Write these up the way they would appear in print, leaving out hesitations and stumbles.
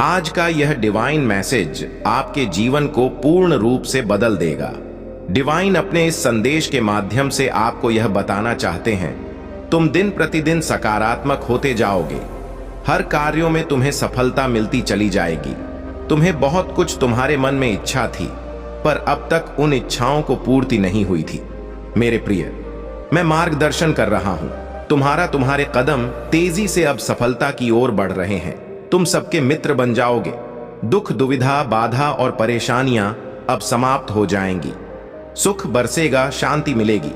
आज का यह डिवाइन मैसेज आपके जीवन को पूर्ण रूप से बदल देगा। डिवाइन अपने इस संदेश के माध्यम से आपको यह बताना चाहते हैं, तुम दिन प्रतिदिन सकारात्मक होते जाओगे। हर कार्यों में तुम्हें सफलता मिलती चली जाएगी। तुम्हें बहुत कुछ तुम्हारे मन में इच्छा थी, पर अब तक उन इच्छाओं को पूर्ति नहीं हुई थी। मेरे प्रिय, मैं मार्गदर्शन कर रहा हूं। तुम्हारे कदम तेजी से अब सफलता की ओर बढ़ रहे हैं। तुम सबके मित्र बन जाओगे। दुख, दुविधा, बाधा और परेशानियां अब समाप्त हो जाएंगी। सुख बरसेगा, शांति मिलेगी।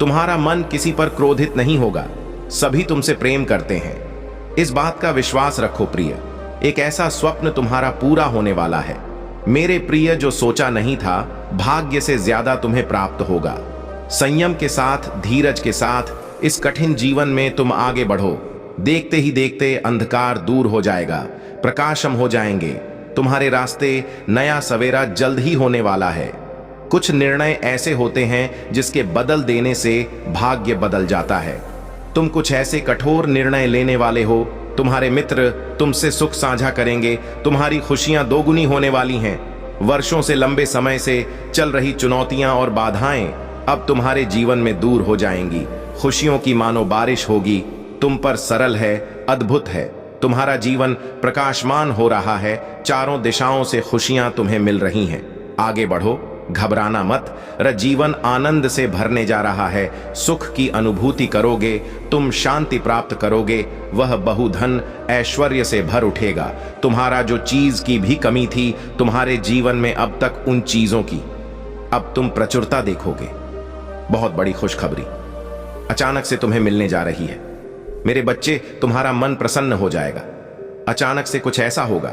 तुम्हारा मन किसी पर क्रोधित नहीं होगा। सभी तुमसे प्रेम करते हैं। इस बात का विश्वास रखो प्रिय, एक ऐसा स्वप्न तुम्हारा पूरा होने वाला है। मेरे प्रिय, जो सोचा नहीं था, भाग्य से ज्यादा तुम्हें प्राप्त होगा। संयम के साथ, धीरज के साथ इस कठिन जीवन में तुम आगे बढ़ो। देखते ही देखते अंधकार दूर हो जाएगा, प्रकाशम हो जाएंगे। तुम्हारे रास्ते नया सवेरा जल्द ही होने वाला है। कुछ निर्णय ऐसे होते हैं जिसके बदल देने से भाग्य बदल जाता है। तुम कुछ ऐसे कठोर निर्णय लेने वाले हो। तुम्हारे मित्र तुमसे सुख साझा करेंगे। तुम्हारी खुशियां दोगुनी होने वाली हैं। वर्षों से, लंबे समय से चल रही चुनौतियां और बाधाएं अब तुम्हारे जीवन में दूर हो जाएंगी। खुशियों की मानो बारिश होगी। तुम पर सरल है, अद्भुत है। तुम्हारा जीवन प्रकाशमान हो रहा है। चारों दिशाओं से खुशियां तुम्हें मिल रही हैं। आगे बढ़ो, घबराना मत। जीवन आनंद से भरने जा रहा है। सुख की अनुभूति करोगे। तुम शांति प्राप्त करोगे। वह बहुधन ऐश्वर्य से भर उठेगा। तुम्हारा जो चीज की भी कमी थी तुम्हारे जीवन में अब तक, उन चीजों की अब तुम प्रचुरता देखोगे। बहुत बड़ी खुशखबरी अचानक से तुम्हें मिलने जा रही है। मेरे बच्चे, तुम्हारा मन प्रसन्न हो जाएगा। अचानक से कुछ ऐसा होगा,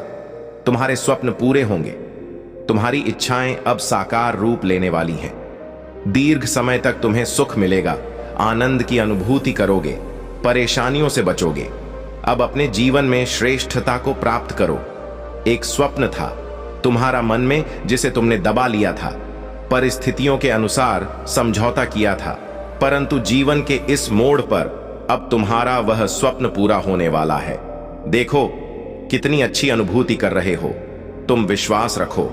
तुम्हारे स्वप्न पूरे होंगे। तुम्हारी इच्छाएं अब साकार रूप लेने वाली हैं। दीर्घ समय तक तुम्हें सुख मिलेगा। आनंद की अनुभूति करोगे। परेशानियों से बचोगे। अब अपने जीवन में श्रेष्ठता को प्राप्त करो। एक स्वप्न था तुम्हारा मन में, जिसे तुमने दबा लिया था। परिस्थितियों के अनुसार समझौता किया था, परंतु जीवन के इस मोड़ पर अब तुम्हारा वह स्वप्न पूरा होने वाला है। देखो कितनी अच्छी अनुभूति कर रहे हो। तुम विश्वास रखो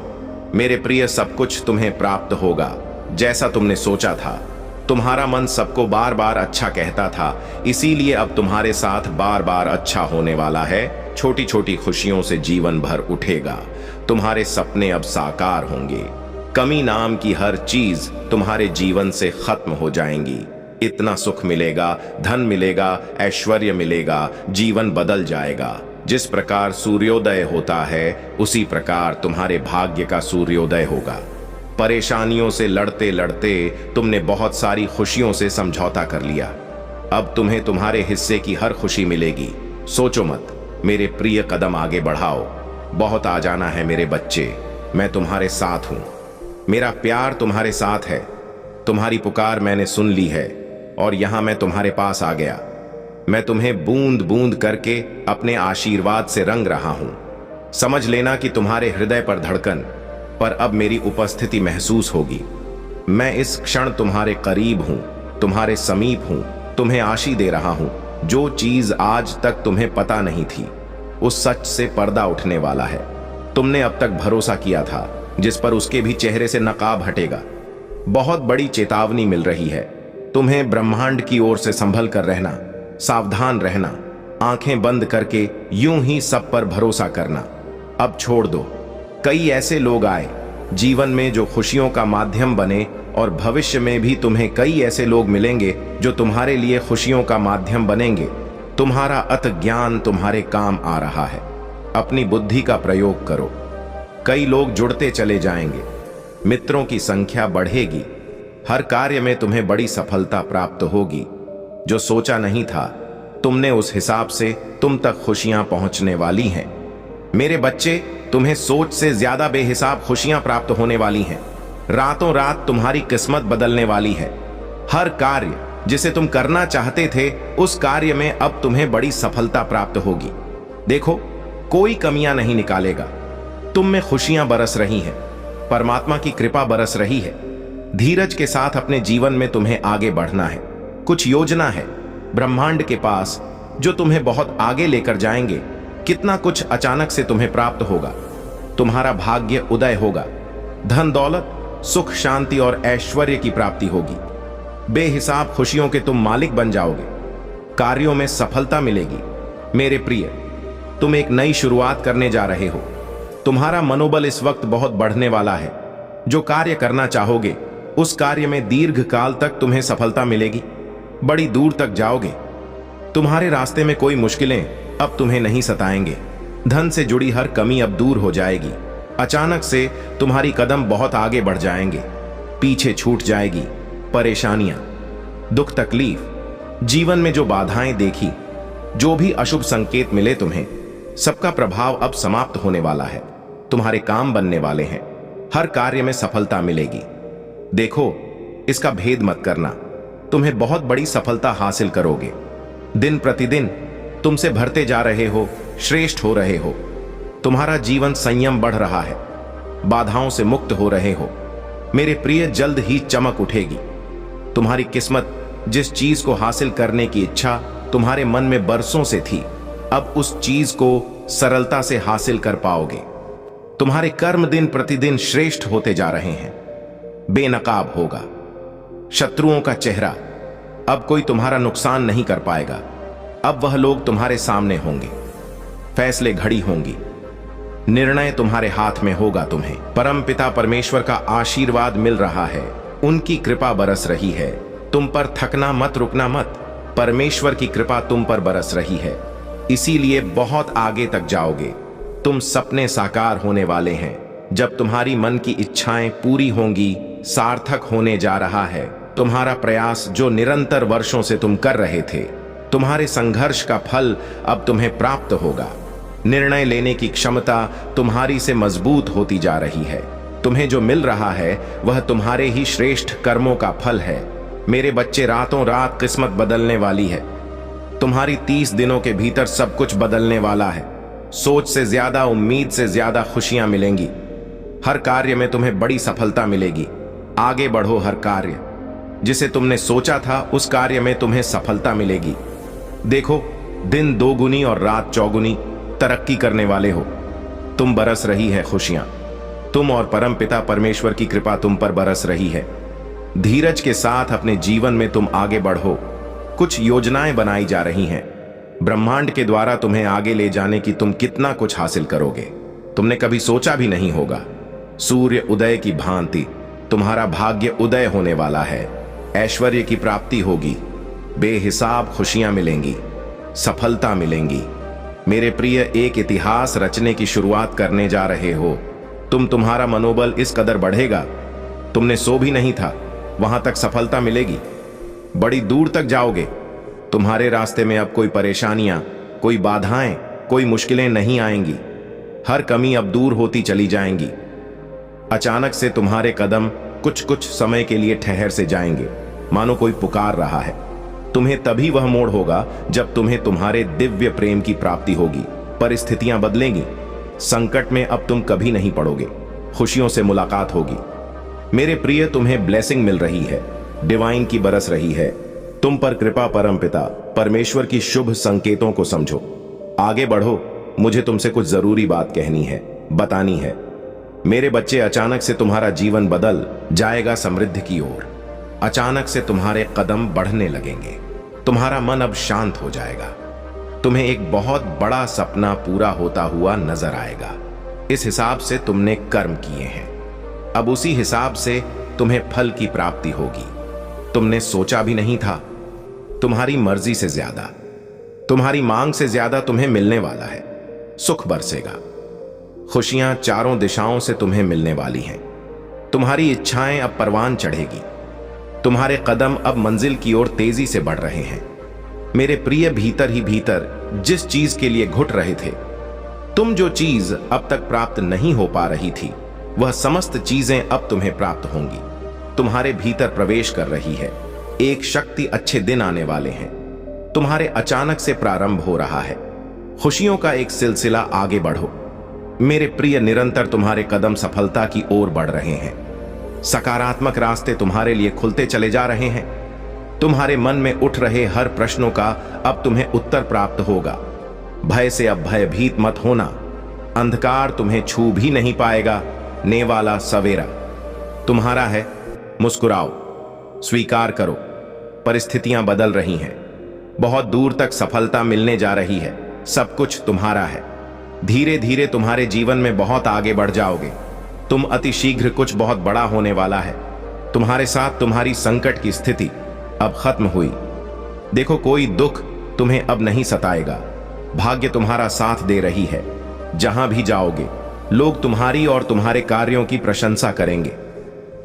मेरे प्रिय, सब कुछ तुम्हें प्राप्त होगा जैसा तुमने सोचा था। तुम्हारा मन सबको बार बार अच्छा कहता था, इसीलिए अब तुम्हारे साथ बार बार अच्छा होने वाला है। छोटी छोटी खुशियों से जीवन भर उठेगा। तुम्हारे सपने अब साकार होंगे। कमी नाम की हर चीज तुम्हारे जीवन से खत्म हो जाएंगी। इतना सुख मिलेगा, धन मिलेगा, ऐश्वर्य मिलेगा। जीवन बदल जाएगा। जिस प्रकार सूर्योदय होता है, उसी प्रकार तुम्हारे भाग्य का सूर्योदय होगा। परेशानियों से लड़ते लड़ते तुमने बहुत सारी खुशियों से समझौता कर लिया। अब तुम्हें तुम्हारे हिस्से की हर खुशी मिलेगी। सोचो मत मेरे प्रिय, कदम आगे बढ़ाओ। बहुत आ जाना है मेरे बच्चे। मैं तुम्हारे साथ हूं। मेरा प्यार तुम्हारे साथ है। तुम्हारी पुकार मैंने सुन ली है और यहां मैं तुम्हारे पास आ गया। मैं तुम्हें बूंद बूंद करके अपने आशीर्वाद से रंग रहा हूं। समझ लेना कि तुम्हारे हृदय पर धड़कन पर अब मेरी उपस्थिति महसूस होगी। मैं इस क्षण तुम्हारे करीब हूं, तुम्हारे समीप हूं। तुम्हें आशीष दे रहा हूं। जो चीज आज तक तुम्हें पता नहीं थी, उस सच से पर्दा उठने वाला है। तुमने अब तक भरोसा किया था, जिस पर उसके भी चेहरे से नकाब हटेगा। बहुत बड़ी चेतावनी मिल रही है। तुम्हें ब्रह्मांड की ओर से संभल कर रहना, सावधान रहना। आंखें बंद करके यूं ही सब पर भरोसा करना अब छोड़ दो। कई ऐसे लोग आए जीवन में जो खुशियों का माध्यम बने, और भविष्य में भी तुम्हें कई ऐसे लोग मिलेंगे जो तुम्हारे लिए खुशियों का माध्यम बनेंगे। तुम्हारा अत ज्ञान तुम्हारे काम आ रहा है। अपनी बुद्धि का प्रयोग करो। कई लोग जुड़ते चले जाएंगे। मित्रों की संख्या बढ़ेगी। हर कार्य में तुम्हें बड़ी सफलता प्राप्त होगी। जो सोचा नहीं था तुमने, उस हिसाब से तुम तक खुशियां पहुंचने वाली हैं। मेरे बच्चे, तुम्हें सोच से ज्यादा बेहिसाब खुशियां प्राप्त होने वाली हैं। रातों रात तुम्हारी किस्मत बदलने वाली है। हर कार्य जिसे तुम करना चाहते थे, उस कार्य में अब तुम्हें बड़ी सफलता प्राप्त होगी। देखो, कोई कमियां नहीं निकालेगा। तुम में खुशियां बरस रही हैं। परमात्मा की कृपा बरस रही है। धीरज के साथ अपने जीवन में तुम्हें आगे बढ़ना है। कुछ योजना है ब्रह्मांड के पास जो तुम्हें बहुत आगे लेकर जाएंगे। कितना कुछ अचानक से तुम्हें प्राप्त होगा। तुम्हारा भाग्य उदय होगा। धन दौलत, सुख शांति और ऐश्वर्य की प्राप्ति होगी। बेहिसाब खुशियों के तुम मालिक बन जाओगे। कार्यों में सफलता मिलेगी। मेरे प्रिय, तुम एक नई शुरुआत करने जा रहे हो। तुम्हारा मनोबल इस वक्त बहुत बढ़ने वाला है। जो कार्य करना चाहोगे उस कार्य में दीर्घ काल तक तुम्हें सफलता मिलेगी। बड़ी दूर तक जाओगे। तुम्हारे रास्ते में कोई मुश्किलें अब तुम्हें नहीं सताएंगे। धन से जुड़ी हर कमी अब दूर हो जाएगी। अचानक से तुम्हारी कदम बहुत आगे बढ़ जाएंगे। पीछे छूट जाएगी परेशानियां, दुख तकलीफ, जीवन में जो बाधाएं देखी, जो भी अशुभ संकेत मिले तुम्हें, सबका प्रभाव अब समाप्त होने वाला है। तुम्हारे काम बनने वाले हैं। हर कार्य में सफलता मिलेगी। देखो, इसका भेद मत करना। तुम्हें बहुत बड़ी सफलता हासिल करोगे। दिन प्रतिदिन तुमसे भरते जा रहे हो, श्रेष्ठ हो रहे हो। तुम्हारा जीवन संयम बढ़ रहा है। बाधाओं से मुक्त हो रहे हो। मेरे प्रिय, जल्द ही चमक उठेगी। तुम्हारी किस्मत, जिस चीज को हासिल करने की इच्छा तुम्हारे मन में बरसों से थी, अब उस चीज को सरलता से हासिल कर पाओगे। तुम्हारे कर्म दिन प्रतिदिन श्रेष्ठ होते जा रहे हैं। बेनकाब होगा। शत्रुओं का चेहरा, अब कोई तुम्हारा नुकसान नहीं कर पाएगा। अब वह लोग तुम्हारे सामने होंगे। फैसले घड़ी होंगी। निर्णय तुम्हारे हाथ में होगा। तुम्हें परमपिता परमेश्वर का आशीर्वाद मिल रहा है। उनकी कृपा बरस रही है। तुम पर थकना मत, रुकना मत। परमेश्वर की कृपा तुम पर बरस रही है। इसीलिए बहुत आगे तक जाओगे। तुम सपने साकार होने वाले हैं। जब तुम्हारी मन की इच्छाएं पूरी होंगी, सार्थक होने जा रहा है। तुम्हारा प्रयास जो निरंतर वर्षों से तुम कर रहे थे, तुम्हारे संघर्ष का फल अब तुम्हें प्राप्त होगा। निर्णय लेने की क्षमता तुम्हारी से मजबूत होती जा रही है। तुम्हें जो मिल रहा है वह तुम्हारे ही श्रेष्ठ कर्मों का फल है। मेरे बच्चे, रातों रात किस्मत बदलने वाली है। तुम्हारी 30 दिनों के भीतर सब कुछ बदलने वाला है। सोच से ज्यादा, उम्मीद से ज्यादा खुशियां मिलेंगी। हर कार्य में तुम्हें बड़ी सफलता मिलेगी। आगे बढ़ो। हर कार्य जिसे तुमने सोचा था, उस कार्य में तुम्हें सफलता मिलेगी। देखो, दिन दोगुनी और रात चौगुनी तरक्की करने वाले हो। तुम बरस रही है खुशियां। तुम और परमपिता परमेश्वर की कृपा तुम पर बरस रही है। धीरज के साथ अपने जीवन में तुम आगे बढ़ो। कुछ योजनाएं बनाई जा रही हैं। ब्रह्मांड के द्वारा तुम्हें आगे ले जाने की। तुम कितना कुछ हासिल करोगे, तुमने कभी सोचा भी नहीं होगा। सूर्य उदय की भांति तुम्हारा भाग्य उदय होने वाला है। ऐश्वर्य की प्राप्ति होगी। बेहिसाब खुशियां मिलेंगी। सफलता मिलेंगी। मेरे प्रिय, एक इतिहास रचने की शुरुआत करने जा रहे हो। तुम्हारा मनोबल इस कदर बढ़ेगा, तुमने सो भी नहीं था। वहां तक सफलता मिलेगी। बड़ी दूर तक जाओगे। तुम्हारे रास्ते में अब कोई परेशानियां, कोई बाधाएं, कोई मुश्किलें नहीं आएंगी। हर कमी अब दूर होती चली जाएंगी। अचानक से तुम्हारे कदम कुछ कुछ समय के लिए ठहर से जाएंगे, मानो कोई पुकार रहा है। तुम्हें तभी वह मोड़ होगा जब तुम्हें तुम्हारे दिव्य प्रेम की प्राप्ति होगी। परिस्थितियां बदलेंगी। संकट में अब तुम कभी नहीं पड़ोगे। खुशियों से मुलाकात होगी। मेरे प्रिय, तुम्हें ब्लेसिंग मिल रही है। डिवाइन की बरस रही है। तुम पर कृपा परमपिता परमेश्वर की शुभ संकेतों को समझो। आगे बढ़ो। मुझे तुमसे कुछ जरूरी बात कहनी है, बतानी है। मेरे बच्चे, अचानक से तुम्हारा जीवन बदल जाएगा समृद्धि की ओर। अचानक से तुम्हारे कदम बढ़ने लगेंगे। तुम्हारा मन अब शांत हो जाएगा। तुम्हें एक बहुत बड़ा सपना पूरा होता हुआ नजर आएगा। इस हिसाब से तुमने कर्म किए हैं। अब उसी हिसाब से तुम्हें फल की प्राप्ति होगी। तुमने सोचा भी नहीं था। तुम्हारी मर्जी से ज्यादा, तुम्हारी मांग से ज्यादा तुम्हें मिलने वाला है। सुख बरसेगा। खुशियां चारों दिशाओं से तुम्हें मिलने वाली हैं। तुम्हारी इच्छाएं अब परवान चढ़ेगी। तुम्हारे कदम अब मंजिल की ओर तेजी से बढ़ रहे हैं। मेरे प्रिय, भीतर ही भीतर जिस चीज के लिए घुट रहे थे, तुम जो चीज अब तक प्राप्त नहीं हो पा रही थी, वह समस्त चीजें अब तुम्हें प्राप्त होंगी। तुम्हारे भीतर प्रवेश कर रही है एक शक्ति। अच्छे दिन आने वाले हैं। तुम्हारे अचानक से प्रारंभ हो रहा है। खुशियों का एक सिलसिला। आगे बढ़ो मेरे प्रिय। निरंतर तुम्हारे कदम सफलता की ओर बढ़ रहे हैं। सकारात्मक रास्ते तुम्हारे लिए खुलते चले जा रहे हैं। तुम्हारे मन में उठ रहे हर प्रश्नों का अब तुम्हें उत्तर प्राप्त होगा। भय से अब भयभीत मत होना। अंधकार तुम्हें छू भी नहीं पाएगा। नेवाला सवेरा तुम्हारा है। मुस्कुराओ, स्वीकार करो, परिस्थितियां बदल रही हैं। बहुत दूर तक सफलता मिलने जा रही है। सब कुछ तुम्हारा है। धीरे धीरे तुम्हारे जीवन में बहुत आगे बढ़ जाओगे। तुम अतिशीघ्र कुछ बहुत बड़ा होने वाला है। तुम्हारे साथ तुम्हारी संकट की स्थिति अब खत्म हुई। देखो, कोई दुख तुम्हें अब नहीं सताएगा। भाग्य तुम्हारा साथ दे रही है। जहां भी जाओगे लोग तुम्हारी और तुम्हारे कार्यों की प्रशंसा करेंगे।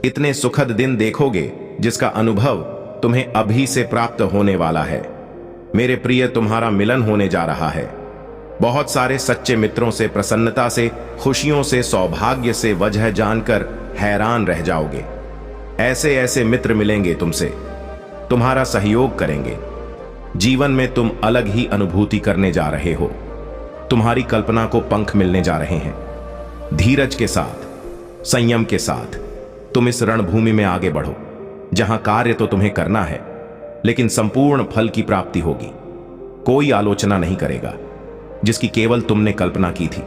इतने सुखद दिन देखोगे जिसका अनुभव तुम्हें अभी से प्राप्त होने वाला है। मेरे प्रिय, तुम्हारा मिलन होने जा रहा है। बहुत सारे सच्चे मित्रों से, प्रसन्नता से, खुशियों से, सौभाग्य से वजह जानकर हैरान रह जाओगे। ऐसे ऐसे मित्र मिलेंगे तुमसे, तुम्हारा सहयोग करेंगे। जीवन में तुम अलग ही अनुभूति करने जा रहे हो। तुम्हारी कल्पना को पंख मिलने जा रहे हैं। धीरज के साथ, संयम के साथ तुम इस रणभूमि में आगे बढ़ो, जहां कार्य तो तुम्हें करना है, लेकिन संपूर्ण फल की प्राप्ति होगी। कोई आलोचना नहीं करेगा, जिसकी केवल तुमने कल्पना की थी।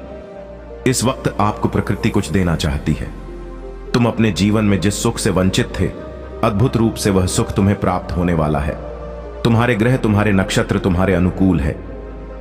इस वक्त आपको प्रकृति कुछ देना चाहती है। तुम अपने जीवन में जिस सुख से वंचित थे, अद्भुत रूप से वह सुख तुम्हें प्राप्त होने वाला है। तुम्हारे ग्रह, तुम्हारे नक्षत्र तुम्हारे अनुकूल है।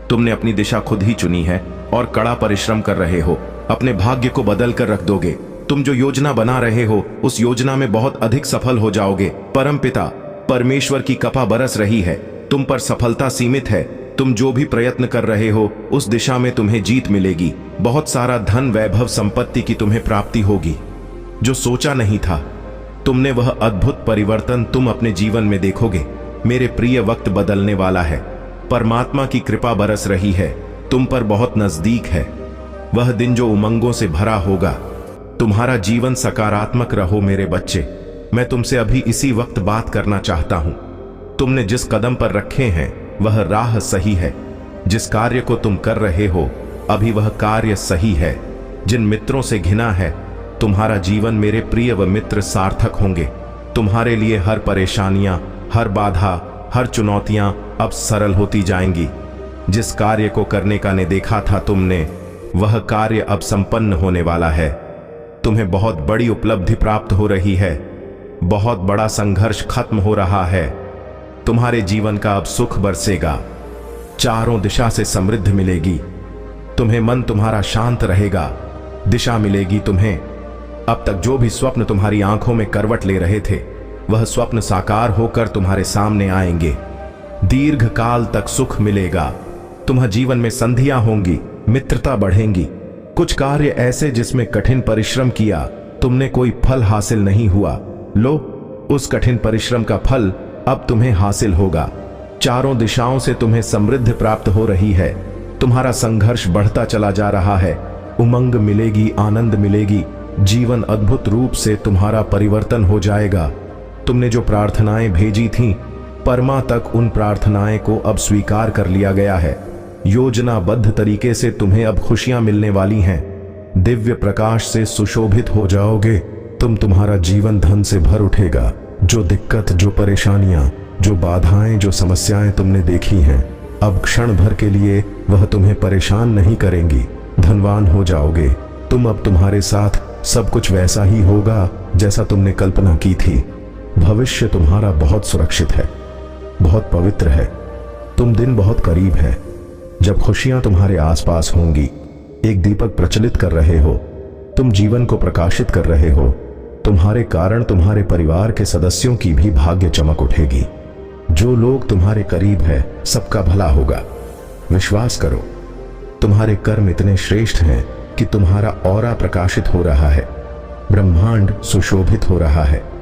तुमने अपनी दिशा खुद ही चुनी है और कड़ा परिश्रम कर रहे हो। अपने भाग्य को बदल कर रख दोगे। तुम जो योजना बना रहे हो, उस योजना में बहुत अधिक सफल हो जाओगे। परमपिता परमेश्वर की कृपा बरस रही है। तुम पर सफलता सीमित है। तुम जो भी प्रयत्न कर रहे हो, उस दिशा में तुम्हें जीत मिलेगी। बहुत सारा धन, वैभव, संपत्ति की तुम्हें प्राप्ति होगी। जो सोचा नहीं था तुमने, वह अद्भुत परिवर्तन तुम अपने जीवन में देखोगे। मेरे प्रिय, वक्त बदलने वाला है। परमात्मा की कृपा बरस रही है। तुम पर बहुत नजदीक है वह दिन जो उमंगों से भरा होगा। तुम्हारा जीवन सकारात्मक रहो मेरे बच्चे। मैं तुमसे अभी इसी वक्त बात करना चाहता हूं। तुमने जिस कदम पर रखे हैं वह राह सही है। जिस कार्य को तुम कर रहे हो अभी वह कार्य सही है। जिन मित्रों से घिना है, तुम्हारा जीवन मेरे प्रिय व मित्र सार्थक होंगे। तुम्हारे लिए हर परेशानियां, हर बाधा, हर चुनौतियां अब सरल होती जाएंगी। जिस कार्य को करने का ने देखा था तुमने, वह कार्य अब संपन्न होने वाला है। तुम्हें बहुत बड़ी उपलब्धि प्राप्त हो रही है। बहुत बड़ा संघर्ष खत्म हो रहा है। तुम्हारे जीवन का अब सुख बरसेगा। चारों दिशा से समृद्धि मिलेगी। तुम्हें मन तुम्हारा शांत रहेगा। दिशा मिलेगी तुम्हें। अब तक जो भी स्वप्न तुम्हारी आंखों में करवट ले रहे थे, वह स्वप्न साकार होकर तुम्हारे सामने आएंगे। दीर्घ काल तक सुख मिलेगा। तुम्हारे जीवन में संधियां होंगी, मित्रता बढ़ेंगी। कुछ कार्य ऐसे जिसमें कठिन परिश्रम किया तुमने, कोई फल हासिल नहीं हुआ, लो उस कठिन परिश्रम का फल अब तुम्हें हासिल होगा। चारों दिशाओं से तुम्हें समृद्धि प्राप्त हो रही है। तुम्हारा संघर्ष बढ़ता चला जा रहा है। उमंग मिलेगी, आनंद मिलेगी। जीवन अद्भुत रूप से तुम्हारा परिवर्तन हो जाएगा। तुमने जो प्रार्थनाएं भेजी थीं, परमा तक उन प्रार्थनाएं को अब स्वीकार कर लिया गया है। योजनाबद्ध तरीके से तुम्हें अब खुशियां मिलने वाली हैं। दिव्य प्रकाश से सुशोभित हो जाओगे तुम। तुम्हारा जीवन धन से भर उठेगा। जो दिक्कत, जो परेशानियां, जो बाधाएं, जो समस्याएं तुमने देखी हैं, अब क्षण भर के लिए वह तुम्हें परेशान नहीं करेंगी। धनवान हो जाओगे तुम। अब तुम्हारे साथ सब कुछ वैसा ही होगा जैसा तुमने कल्पना की थी। भविष्य तुम्हारा बहुत सुरक्षित है, बहुत पवित्र है। तुम दिन बहुत करीब है जब खुशियां तुम्हारे आसपास होंगी। एक दीपक प्रज्वलित कर रहे हो। तुम जीवन को प्रकाशित कर रहे हो। तुम्हारे कारण तुम्हारे परिवार के सदस्यों की भी भाग्य चमक उठेगी। जो लोग तुम्हारे करीब है, सबका भला होगा। विश्वास करो, तुम्हारे कर्म इतने श्रेष्ठ हैं कि तुम्हारा ऑरा प्रकाशित हो रहा है। ब्रह्मांड सुशोभित हो रहा है।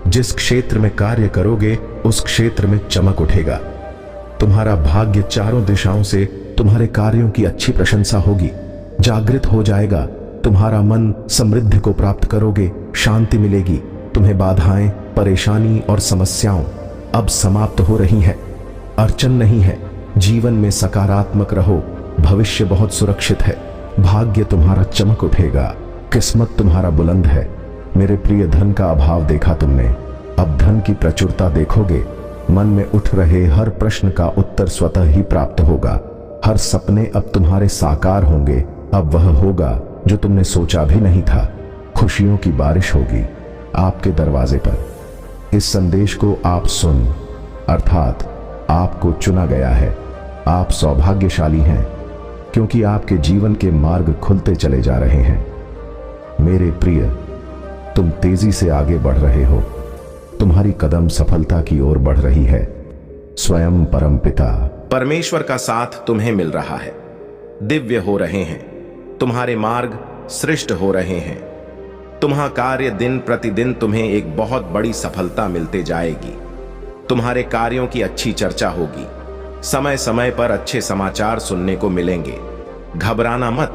जिस क्षेत्र में कार्य करोगे उस क्षेत्र में चमक उठेगा। तुम्हारा भाग्य चारों दिशाओं से तुम्हारे कार्यों की अच्छी प्रशंसा होगी। जागृत हो जाएगा। तुम्हारा मन समृद्धि को प्राप्त करोगे। शांति मिलेगी। तुम्हें बाधाएं, परेशानी और समस्याओं अब समाप्त हो रही है। अड़चन नहीं है। जीवन में सकारात्मक रहो। भविष्य बहुत सुरक्षित है। भाग्य तुम्हारा चमक उठेगा। किस्मत तुम्हारा बुलंद है। मेरे प्रिय, धन का अभाव देखा तुमने, अब धन की प्रचुरता देखोगे। मन में उठ रहे हर प्रश्न का उत्तर स्वतः ही प्राप्त होगा। हर सपने अब तुम्हारे साकार होंगे। अब वह होगा जो तुमने सोचा भी नहीं था। खुशियों की बारिश होगी आपके दरवाजे पर। इस संदेश को आप सुन, अर्थात आपको चुना गया है। आप सौभाग्यशाली हैं क्योंकि आपके जीवन के मार्ग खुलते चले जा रहे हैं। मेरे प्रिय, तुम तेजी से आगे बढ़ रहे हो। तुम्हारी कदम सफलता की ओर बढ़ रही है। स्वयं परमपिता परमेश्वर का साथ तुम्हें मिल रहा है। दिव्य हो रहे हैं, तुम्हारे मार्ग श्रेष्ठ हो रहे हैं। तुम्हारा कार्य दिन प्रतिदिन तुम्हें एक बहुत बड़ी सफलता मिलते जाएगी। तुम्हारे कार्यों की अच्छी चर्चा होगी। समय समय पर अच्छे समाचार सुनने को मिलेंगे। घबराना मत,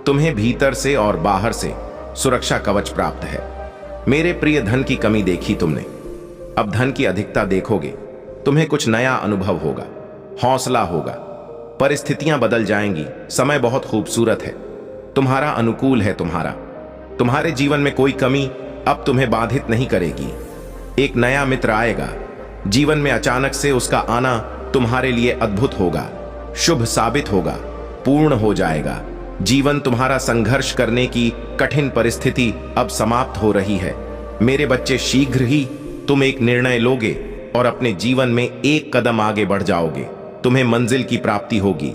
तुम्हें भीतर से और बाहर से सुरक्षा कवच प्राप्त है। मेरे प्रिय, धन की कमी देखी तुमने, अब धन की अधिकता देखोगे। तुम्हें कुछ नया अनुभव होगा, हौसला होगा। परिस्थितियां बदल जाएंगी। समय बहुत खूबसूरत है, तुम्हारा अनुकूल है। तुम्हारे जीवन में कोई कमी अब तुम्हें बाधित नहीं करेगी। एक नया मित्र आएगा जीवन में। अचानक से उसका आना तुम्हारे लिए अद्भुत होगा, शुभ साबित होगा, पूर्ण हो जाएगा। जीवन तुम्हारा संघर्ष करने की कठिन परिस्थिति अब समाप्त हो रही है। मेरे बच्चे, शीघ्र ही तुम एक निर्णय लोगे और अपने जीवन में एक कदम आगे बढ़ जाओगे। तुम्हें मंजिल की प्राप्ति होगी।